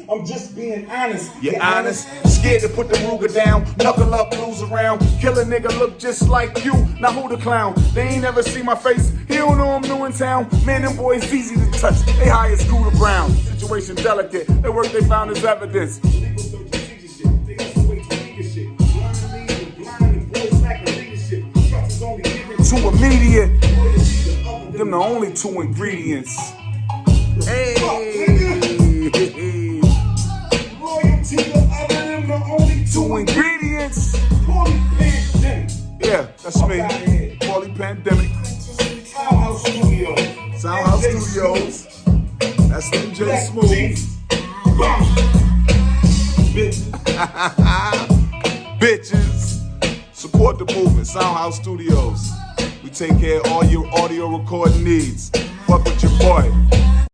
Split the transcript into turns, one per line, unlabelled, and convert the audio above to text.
I'm just being honest.
You're honest, scared to put the Ruger down, knuckle up, lose around, kill a nigga look just like you. Now who the clown? They ain't never see my face. He don't know I'm new in town. Man, them boys easy to touch. They high as Scooter Brown. Situation delicate. Their work they found is evidence. Too immediate. Them the only two ingredients. Hey.
Loyalty to other than the only
Two ingredients. Yeah, that's me. Paulie Pandemic.
Soundhouse Studios.
Soundhouse Studios. That's MJ Smooth. Bitches. Support the movement. Soundhouse Studios. We take care of all your audio recording needs. Fuck with your boy.